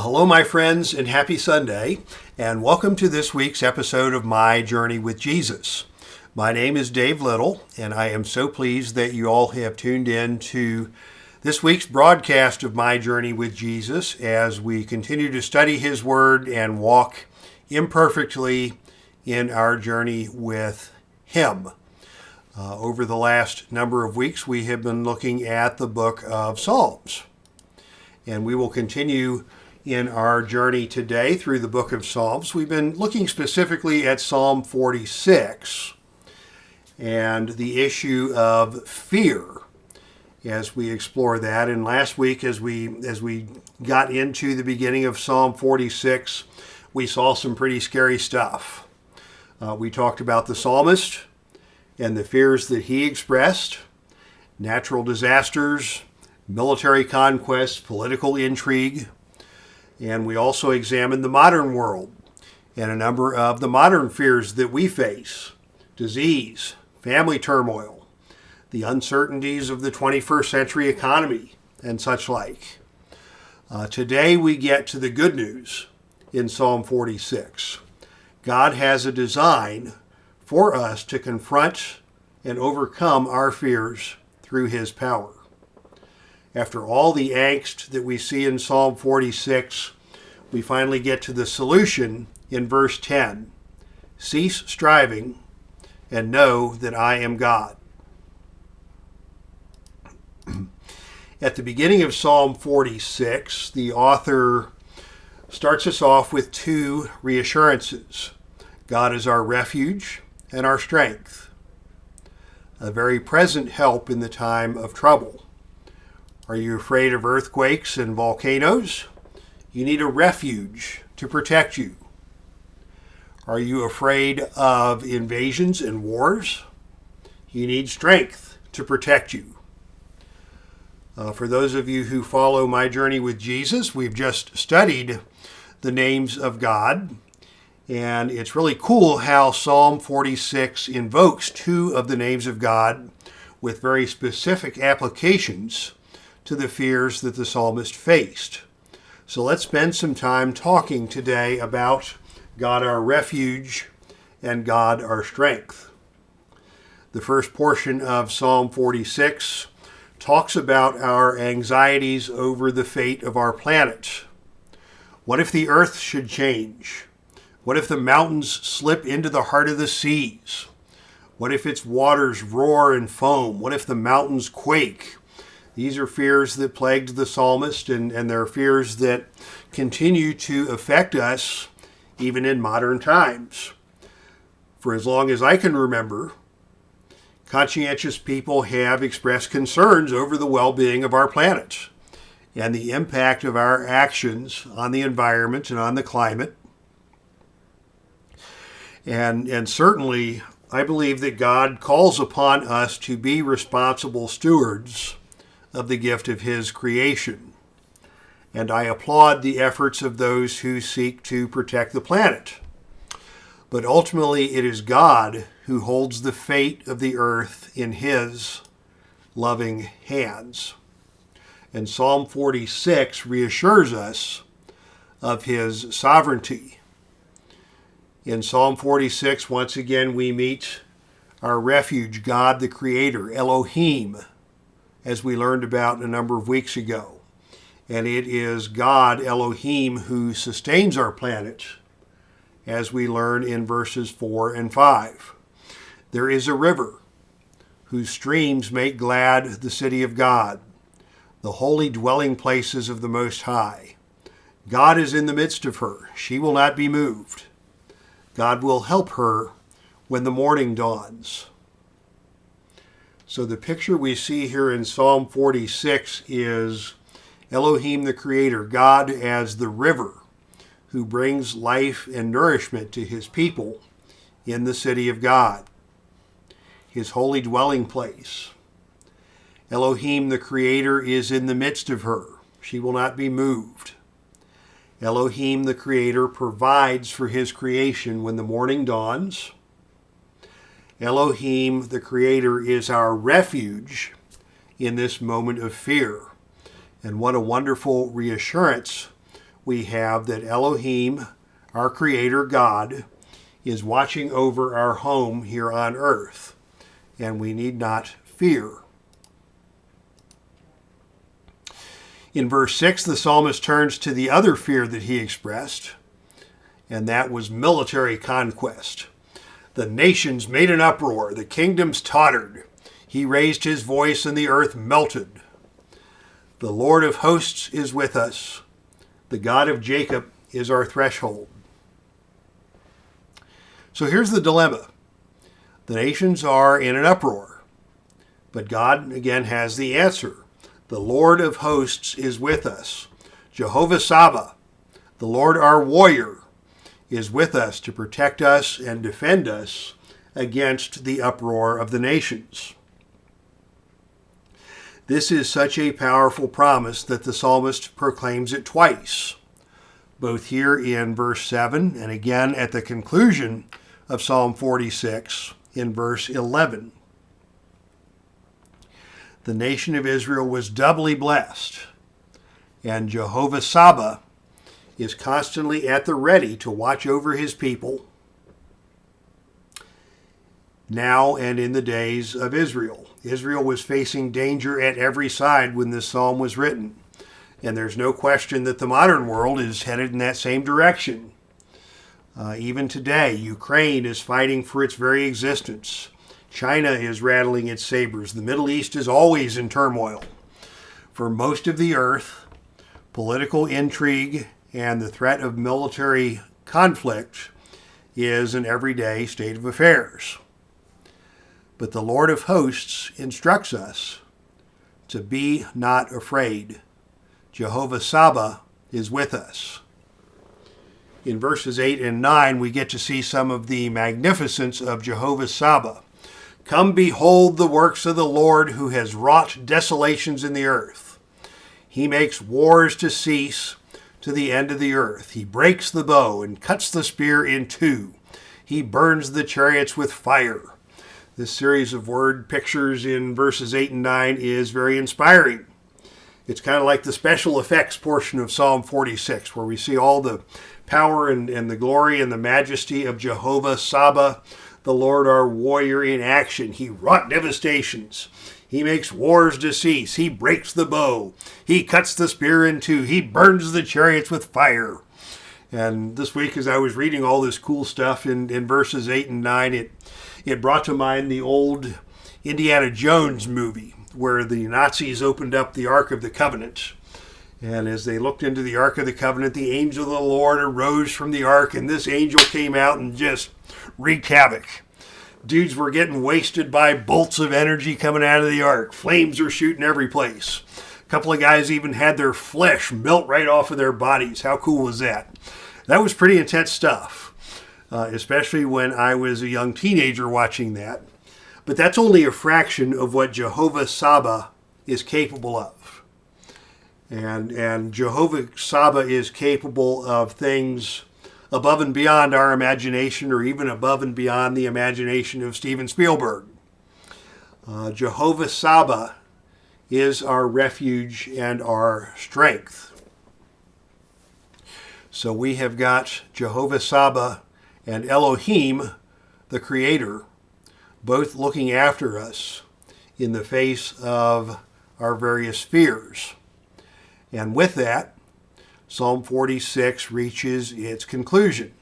Well, hello, my friends, and happy Sunday, and welcome to this week's episode of My Journey with Jesus. My name is Dave Little, and I am so pleased that you all have tuned in to this week's broadcast of My Journey with Jesus as we continue to study His Word and walk imperfectly in our journey with Him. Over the last number of weeks, we have been looking at the book of Psalms, and we will continue in our journey today through the book of Psalms. We've been looking specifically at Psalm 46 and the issue of fear as we explore that. And last week, as we got into the beginning of Psalm 46, we saw some pretty scary stuff. We talked about the psalmist and the fears that he expressed, natural disasters, military conquests, political intrigue. And we also examined the modern world and a number of the modern fears that we face: disease, family turmoil, the uncertainties of the 21st century economy, and such like. Today we get to the good news in Psalm 46. God has a design for us to confront and overcome our fears through His power. After all the angst that we see in Psalm 46, we finally get to the solution in verse 10. Cease striving and know that I am God. At the beginning of Psalm 46, the author starts us off with two reassurances. God is our refuge and our strength, a very present help in the time of trouble. Are you afraid of earthquakes and volcanoes? You need a refuge to protect you. Are you afraid of invasions and wars? You need strength to protect you. For those of you who follow My Journey with Jesus, we've just studied the names of God, and it's really cool how Psalm 46 invokes two of the names of God with very specific applications to the fears that the psalmist faced. So let's spend some time talking today about God our refuge and God our strength. The first portion of Psalm 46 talks about our anxieties over the fate of our planet. What if the earth should change? What if the mountains slip into the heart of the seas? What if its waters roar and foam? What if the mountains quake? These are fears that plagued the psalmist, and they're fears that continue to affect us even in modern times. For as long as I can remember, conscientious people have expressed concerns over the well-being of our planet and the impact of our actions on the environment and on the climate. And certainly, I believe that God calls upon us to be responsible stewards of the gift of His creation. And I applaud the efforts of those who seek to protect the planet. But ultimately, it is God who holds the fate of the earth in His loving hands. And Psalm 46 reassures us of His sovereignty. In Psalm 46, once again, we meet our refuge, God the Creator, Elohim, as we learned about a number of weeks ago. And it is God, Elohim, who sustains our planet, as we learn in verses 4 and 5. There is a river whose streams make glad the city of God, the holy dwelling places of the Most High. God is in the midst of her. She will not be moved. God will help her when the morning dawns. So the picture we see here in Psalm 46 is Elohim the Creator, God as the river who brings life and nourishment to His people in the city of God, His holy dwelling place. Elohim the Creator is in the midst of her. She will not be moved. Elohim the Creator provides for His creation when the morning dawns. Elohim the Creator is our refuge in this moment of fear. And what a wonderful reassurance we have that Elohim, our Creator God, is watching over our home here on earth, and we need not fear. In verse 6, the psalmist turns to the other fear that he expressed, and that was military conquest. The nations made an uproar, the kingdoms tottered. He raised his voice and the earth melted. The Lord of hosts is with us. The God of Jacob is our threshold. So here's the dilemma. The nations are in an uproar, but God again has the answer. The Lord of hosts is with us. Jehovah Sabaoth, the Lord our warrior, is with us to protect us and defend us against the uproar of the nations. This is such a powerful promise that the psalmist proclaims it twice, both here in verse 7 and again at the conclusion of Psalm 46 in verse 11. The nation of Israel was doubly blessed, and Jehovah Sabaoth is constantly at the ready to watch over his people now and in the days of Israel. Israel was facing danger at every side when this psalm was written, and there's no question that the modern world is headed in that same direction. Even today, Ukraine is fighting for its very existence. China is rattling its sabers. The Middle East is always in turmoil. For most of the earth, political intrigue and the threat of military conflict is an everyday state of affairs. But the Lord of hosts instructs us to be not afraid. Jehovah Sabaoth is with us. In verses 8 and 9, we get to see some of the magnificence of Jehovah Sabaoth. Come behold the works of the Lord, who has wrought desolations in the earth. He makes wars to cease to the end of the earth. He breaks the bow and cuts the spear in two. He burns the chariots with fire. This series of word pictures in verses 8 and 9 is very inspiring. It's kind of like the special effects portion of Psalm 46, where we see all the power and the glory and the majesty of Jehovah Sabaoth, the Lord our warrior, in action. He wrought devastations. He makes wars to cease. He breaks the bow. He cuts the spear in two. He burns the chariots with fire. And this week, as I was reading all this cool stuff in verses 8 and 9, it brought to mind the old Indiana Jones movie, where the Nazis opened up the Ark of the Covenant. And as they looked into the Ark of the Covenant, the angel of the Lord arose from the Ark, and this angel came out and just wreaked havoc. Dudes were getting wasted by bolts of energy coming out of the Ark. Flames are shooting every place. A couple of guys even had their flesh melt right off of their bodies. How cool was that? That was pretty intense stuff, especially when I was a young teenager watching that. But that's only a fraction of what Jehovah Sabaoth is capable of. And Jehovah Sabaoth is capable of things above and beyond our imagination, or even above and beyond the imagination of Steven Spielberg. Jehovah Sabaoth is our refuge and our strength. So we have got Jehovah Sabaoth and Elohim, the Creator, both looking after us in the face of our various fears. And with that, Psalm 46 reaches its conclusion.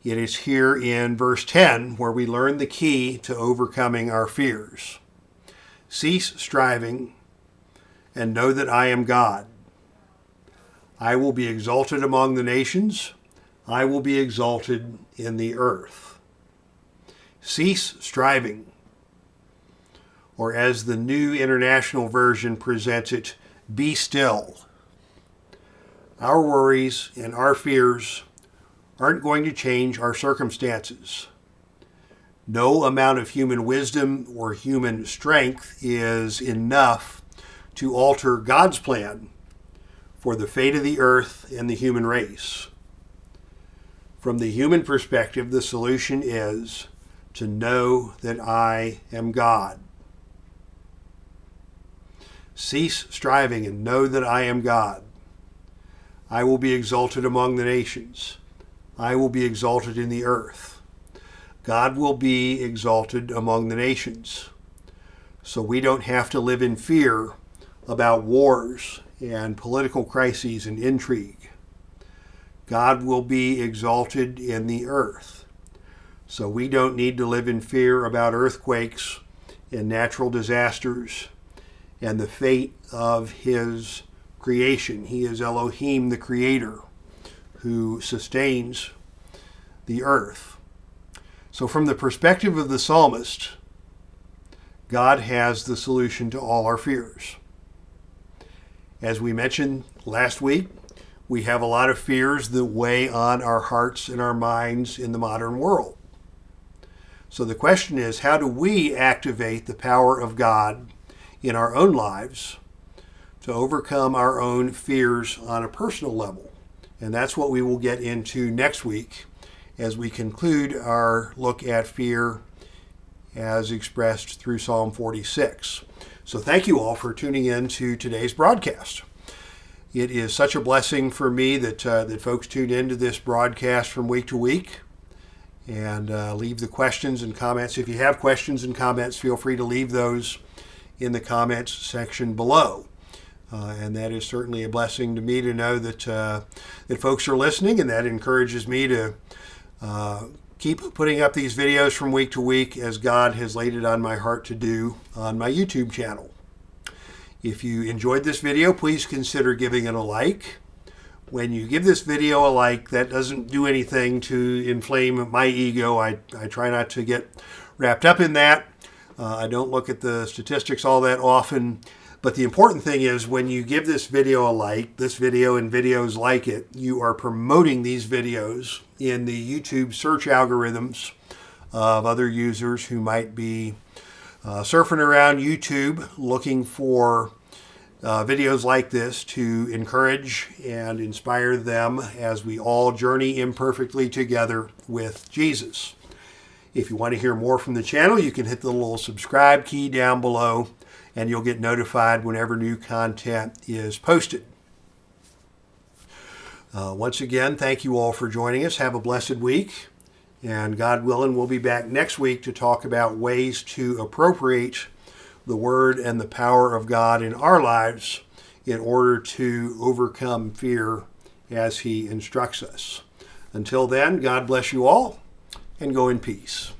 It is here in verse 10 where we learn the key to overcoming our fears. Cease striving and know that I am God. I will be exalted among the nations. I will be exalted in the earth. Cease striving. Or as the New International Version presents it, be still. Our worries and our fears aren't going to change our circumstances. No amount of human wisdom or human strength is enough to alter God's plan for the fate of the earth and the human race. From the human perspective, the solution is to know that I am God. Cease striving and know that I am God. I will be exalted among the nations. I will be exalted in the earth. God will be exalted among the nations. So we don't have to live in fear about wars and political crises and intrigue. God will be exalted in the earth. So we don't need to live in fear about earthquakes and natural disasters and the fate of his creation. He is Elohim, the creator, who sustains the earth. So from the perspective of the psalmist, God has the solution to all our fears. As we mentioned last week, we have a lot of fears that weigh on our hearts and our minds in the modern world. So the question is, how do we activate the power of God in our own lives to overcome our own fears on a personal level? And that's what we will get into next week as we conclude our look at fear as expressed through Psalm 46. So thank you all for tuning in to today's broadcast. It is such a blessing for me that folks tune into this broadcast from week to week and leave the questions and comments. If you have questions and comments, feel free to leave those in the comments section below. And that is certainly a blessing to me to know that folks are listening, and that encourages me to keep putting up these videos from week to week as God has laid it on my heart to do on my YouTube channel. If you enjoyed this video, please consider giving it a like. When you give this video a like, that doesn't do anything to inflame my ego. I try not to get wrapped up in that. I don't look at the statistics all that often. But the important thing is when you give this video a like, this video and videos like it, you are promoting these videos in the YouTube search algorithms of other users who might be surfing around YouTube looking for videos like this to encourage and inspire them as we all journey imperfectly together with Jesus. If you want to hear more from the channel, you can hit the little subscribe key down below, and you'll get notified whenever new content is posted. Once again, thank you all for joining us. Have a blessed week. And God willing, we'll be back next week to talk about ways to appropriate the Word and the power of God in our lives in order to overcome fear as He instructs us. Until then, God bless you all, and go in peace.